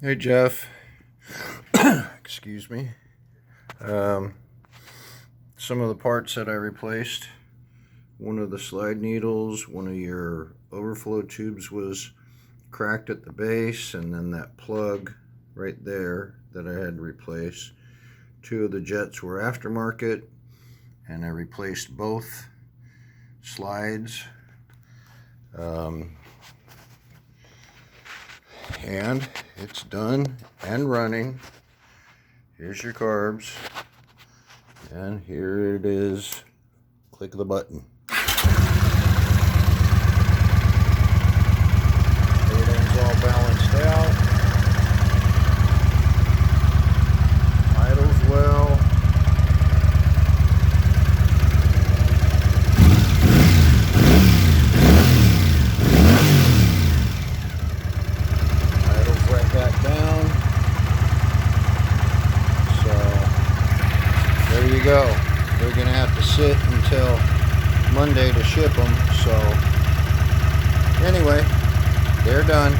Hey Jeff, excuse me. Some of the parts that I replaced, one of the slide needles, one of your overflow tubes was cracked at the base, and then that plug right there that I had to replace. Two of the jets were aftermarket, and I replaced both slides. And it's done and running. Here's your carbs, and here it is. Click the button. Everything's all balanced out. Idles well. Back down. So there you go. They're gonna have to sit until Monday to ship them. So anyway, they're done.